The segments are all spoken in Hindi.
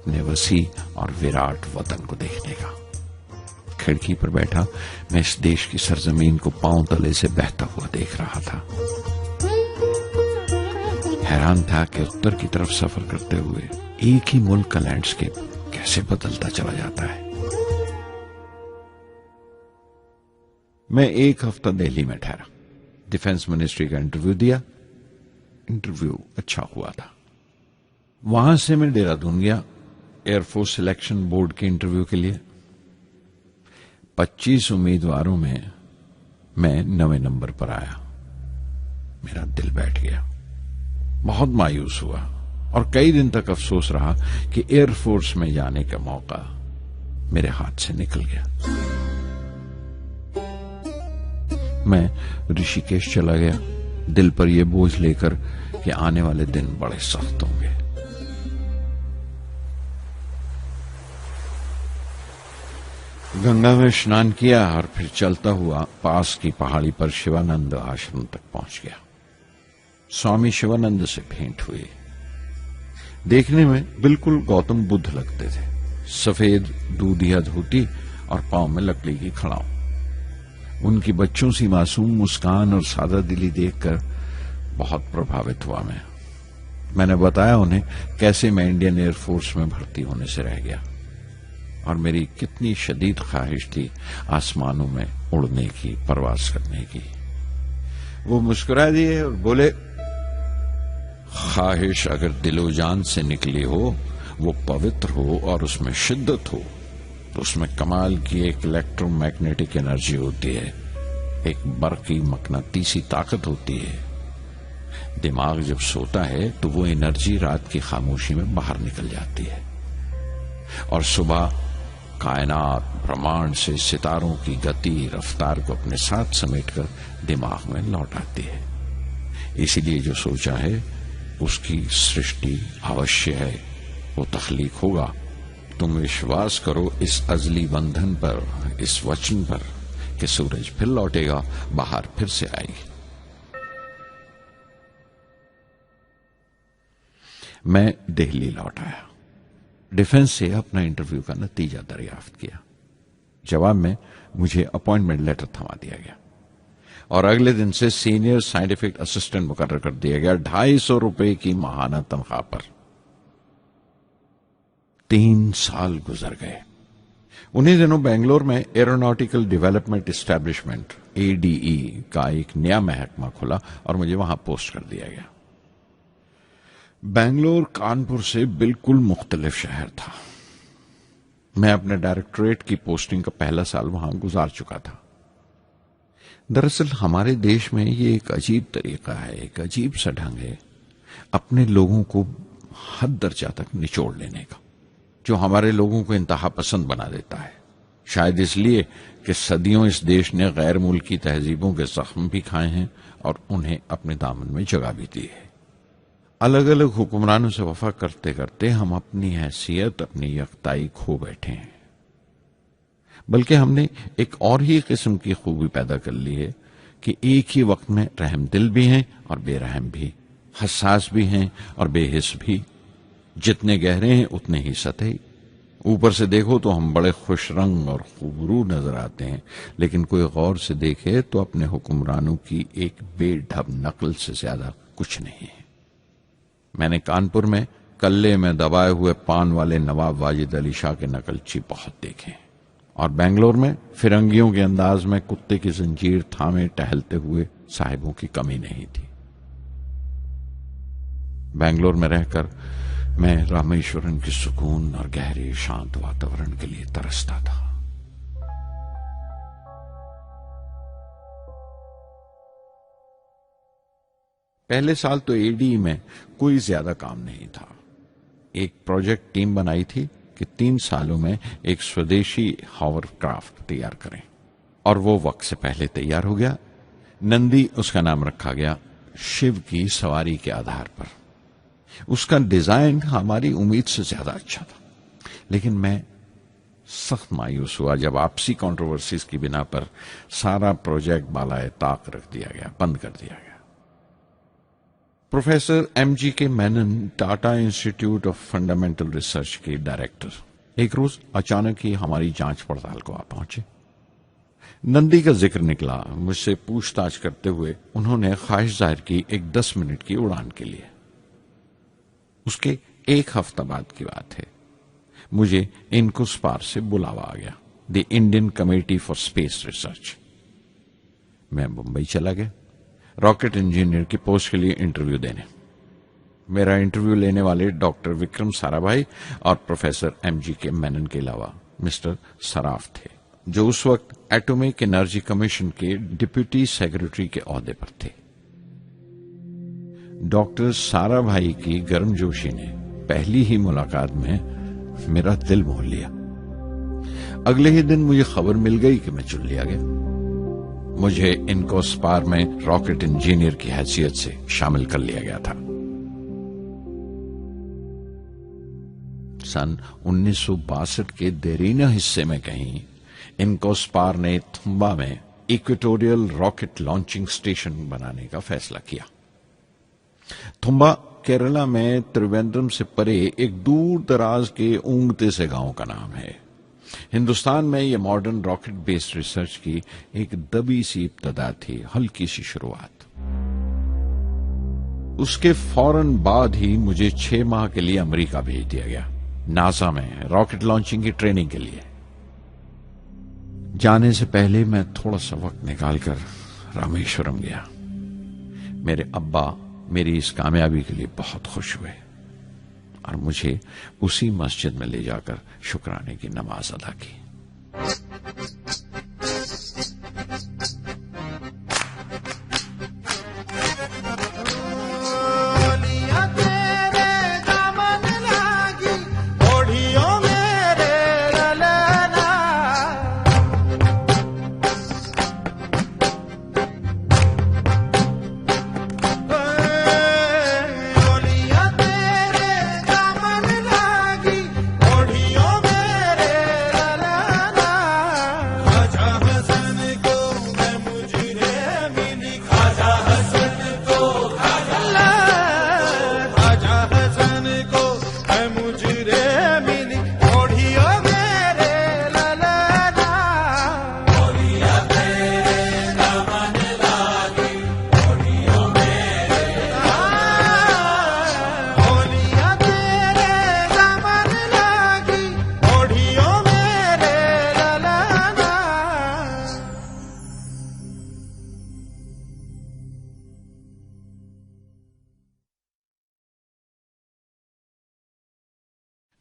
अपने वसी और विराट वतन को देखने का। खिड़की पर बैठा मैं इस देश की सरजमीन को पांव तले से बहता हुआ देख रहा था। हैरान था कि उत्तर की तरफ सफर करते हुए एक ही मुल्क का लैंडस्केप कैसे बदलता चला जाता है। मैं एक हफ्ता दिल्ली में ठहरा, डिफेंस मिनिस्ट्री का इंटरव्यू दिया। इंटरव्यू अच्छा हुआ था। वहां से मैं देहरादून गया एयरफोर्स सिलेक्शन बोर्ड के इंटरव्यू के लिए। 25 उम्मीदवारों में मैं 9वें नंबर पर आया। मेरा दिल बैठ गया, बहुत मायूस हुआ और कई दिन तक अफसोस रहा कि एयरफोर्स में जाने का मौका मेरे हाथ से निकल गया। मैं ऋषिकेश चला गया, दिल पर यह बोझ लेकर कि आने वाले दिन बड़े सख्त होंगे। गंगा में स्नान किया और फिर चलता हुआ पास की पहाड़ी पर शिवानंद आश्रम तक पहुंच गया। स्वामी शिवानंद से भेंट हुई। देखने में बिल्कुल गौतम बुद्ध लगते थे। सफेद दूधिया धोती और पांव में लकड़ी की खड़ाऊ। उनकी बच्चों सी मासूम मुस्कान और सादा दिली देखकर बहुत प्रभावित हुआ मैंने बताया उन्हें कैसे मैं इंडियन एयरफोर्स में भर्ती होने से रह गया और मेरी कितनी शदीद ख्वाहिश थी आसमानों में उड़ने की, परवास करने की। वो मुस्कुरा दिए और बोले, ख्वाहिश अगर दिलो जान से निकली हो, वो पवित्र हो और उसमें शिद्दत हो, तो उसमें कमाल की एक इलेक्ट्रोमैग्नेटिक एनर्जी होती है, एक बरकी मकनातीसी ताकत होती है। दिमाग जब सोता है तो वो एनर्जी रात की खामोशी में बाहर निकल जाती है और सुबह कायनात ब्रह्मांड से सितारों की गति रफ्तार को अपने साथ समेटकर दिमाग में लौट आती है। इसीलिए जो सोचा है उसकी सृष्टि अवश्य है, वो तख्लीक होगा। तुम विश्वास करो इस अजली बंधन पर, इस वचन पर कि सूरज फिर लौटेगा, बाहर फिर से आएगी। मैं दिल्ली लौट आया, डिफेंस से अपना इंटरव्यू का नतीजा दरियाफ्त किया। जवाब में मुझे अपॉइंटमेंट लेटर थमा दिया गया और अगले दिन से सीनियर साइंटिफिक असिस्टेंट मुकर्रर कर दिया गया 250 रुपए की माहाना तनख्वाह पर। 3 साल गुजर गए। उन्हीं दिनों बेंगलोर में एरोनॉटिकल डेवलपमेंट एस्टेब्लिशमेंट ADE का एक नया महकमा खुला और मुझे वहां पोस्ट कर दिया गया। बेंगलोर कानपुर से बिल्कुल मुख्तलिफ शहर था। मैं अपने डायरेक्टोरेट की पोस्टिंग का पहला साल वहां गुजार चुका था। दरअसल हमारे देश में ये एक अजीब तरीका है, एक अजीब सा ढंग है अपने लोगों को हद दर्जा तक निचोड़ लेने का, जो हमारे लोगों को इंतहा पसंद बना देता है। शायद इसलिए कि सदियों इस देश ने गैर मुल्की तहजीबों के जख्म भी खाए हैं और उन्हें अपने दामन में जगह भी दी है। अलग अलग हुक्मरानों से वफा करते करते हम अपनी हैसियत, अपनी यकताई खो बैठे हैं। बल्कि हमने एक और ही किस्म की खूबी पैदा कर ली है कि एक ही वक्त में रहम दिल भी हैं और बेरहम भी, हसास भी हैं और बेहिस भी। जितने गहरे हैं उतने ही सतही। ऊपर से देखो तो हम बड़े खुश रंग और खूबरू नजर आते हैं, लेकिन कोई गौर से देखे तो अपने हुक्मरानों की एक बेढब नकल से ज्यादा कुछ नहीं है। मैंने कानपुर में कल्ले में दबाए हुए पान वाले नवाब वाजिद अली शाह के नकलची बहुत देखे और बेंगलोर में फिरंगियों के अंदाज में कुत्ते की जंजीर थामे टहलते हुए साहिबों की कमी नहीं थी। बेंगलोर में रहकर मैं रामेश्वरम की सुकून और गहरे शांत वातावरण के लिए तरसता था। पहले साल तो ADE में कोई ज्यादा काम नहीं था। एक प्रोजेक्ट टीम बनाई थी कि 3 सालों में एक स्वदेशी हॉवरक्राफ्ट तैयार करें और वो वक्त से पहले तैयार हो गया। नंदी उसका नाम रखा गया, शिव की सवारी के आधार पर। उसका डिजाइन हमारी उम्मीद से ज्यादा अच्छा था, लेकिन मैं सख्त मायूस हुआ जब आपसी कंट्रोवर्सीज की बिना पर सारा प्रोजेक्ट बालाए ताक रख दिया गया, बंद कर दिया गया। प्रोफेसर एमजी के Menon Tata institute of fundamental research के डायरेक्टर एक रोज अचानक ही हमारी जांच पड़ताल को आ पहुंचे। नंदी का जिक्र निकला। मुझसे पूछताछ करते हुए उन्होंने ख्वाहिश जाहिर की एक 10 मिनट की उड़ान के लिए। उसके एक हफ्ता बाद की बात है, मुझे इनकोस्पार से बुलावा आ गया, the Indian committee for space research. मैं मुंबई चला गया रॉकेट इंजीनियर की पोस्ट के लिए इंटरव्यू देने। मेरा इंटरव्यू लेने वाले डॉक्टर विक्रम साराभाई और प्रोफेसर एमजी के मेनन के अलावा मिस्टर सराफ थे, जो उस वक्त एटॉमिक एनर्जी कमीशन के डिप्यूटी सेक्रेटरी के ओहदे पर थे। डॉक्टर साराभाई की गर्मजोशी ने पहली ही मुलाकात में मेरा दिल मोह लिया। अगले ही दिन मुझे खबर मिल गई कि मैं चुन लिया गया। मुझे इनकोस्पार में रॉकेट इंजीनियर की हैसियत से शामिल कर लिया गया था। सन 1962 के देरीना हिस्से में कहीं इनकोस्पार ने थुम्बा में इक्वेटोरियल रॉकेट लॉन्चिंग स्टेशन बनाने का फैसला किया। थुम्बा केरला में त्रिवेंद्रम से परे एक दूर दराज के ऊंगते से गांव का नाम है। हिंदुस्तान में यह मॉडर्न रॉकेट बेस्ड रिसर्च की एक दबी सी इब्तदा थी, हल्की सी शुरुआत। उसके फौरन बाद ही मुझे 6 माह के लिए अमेरिका भेज दिया गया, नासा में रॉकेट लॉन्चिंग की ट्रेनिंग के लिए। जाने से पहले मैं थोड़ा सा वक्त निकालकर रामेश्वरम गया। मेरे अब्बा मेरी इस कामयाबी के लिए बहुत खुश हुए और मुझे उसी मस्जिद में ले जाकर शुक्राने की नमाज अदा की।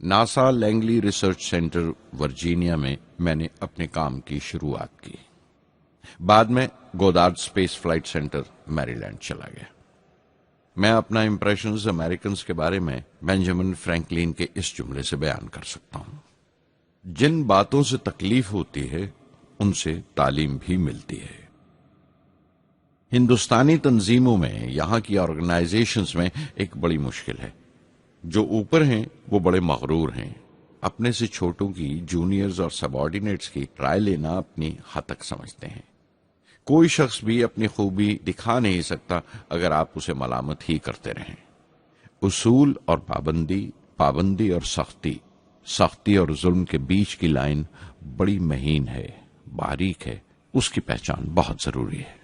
NASA Langley research centre Virginia में मैंने अपने काम की शुरुआत की। बाद में Goddard space flight centre Maryland चला गया। मैं अपना इंप्रेशंस अमेरिकन्स के बारे में बेंजामिन फ्रैंकलिन के इस जुमले से बयान कर सकता हूं, जिन बातों से तकलीफ होती है उनसे तालीम भी मिलती है। हिंदुस्तानी तंजीमों में, यहां की ऑर्गेनाइजेशंस में एक बड़ी मुश्किल है। जो ऊपर हैं वो बड़े मगरूर हैं। अपने से छोटों की, जूनियर्स और सबऑर्डिनेट्स की राय लेना अपनी हद तक समझते हैं। कोई शख्स भी अपनी खूबी दिखा नहीं सकता अगर आप उसे मलामत ही करते रहें। उसूल और पाबंदी, पाबंदी और सख्ती, सख्ती और जुल्म के बीच की लाइन बड़ी महीन है, बारीक है। उसकी पहचान बहुत जरूरी है।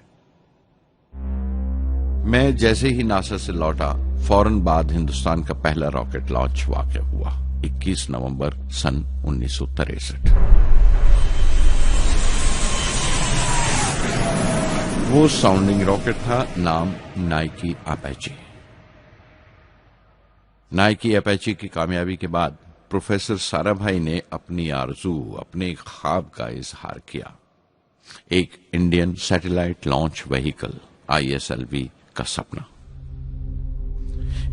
मैं जैसे ही नासा से लौटा, फौरन बाद हिंदुस्तान का पहला रॉकेट लॉन्च वाक़या हुआ, 21 नवंबर सन 1963। वो साउंडिंग रॉकेट था, नाम नाइकी अपेची। नाइकी अपेची की कामयाबी के बाद प्रोफेसर साराभाई ने अपनी आरजू, अपने ख्वाब का इजहार किया। एक Indian satellite launch vehicle, ISLV का सपना।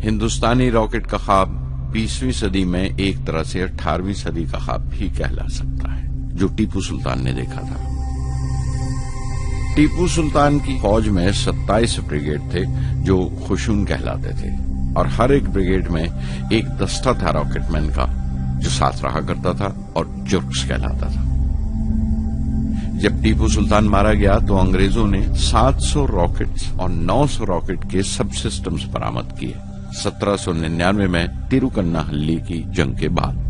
हिंदुस्तानी रॉकेट का ख्वाब 20वीं सदी में एक तरह से 18वीं सदी का ख्वाब भी कहला सकता है, जो टीपू सुल्तान ने देखा था। टीपू सुल्तान की फौज में 27 ब्रिगेड थे जो खुशून कहलाते थे, और हर एक ब्रिगेड में एक दस्ता था रॉकेटमैन का जो साथ रहा करता था और जुर्क्स कहलाता था। जब टीपू सुल्तान मारा गया तो अंग्रेजों ने 700 रॉकेट्स और 900 रॉकेट के सब सिस्टम्स बरामद किए 1799 में तिरुकन्नाहल्ली की जंग के बाद।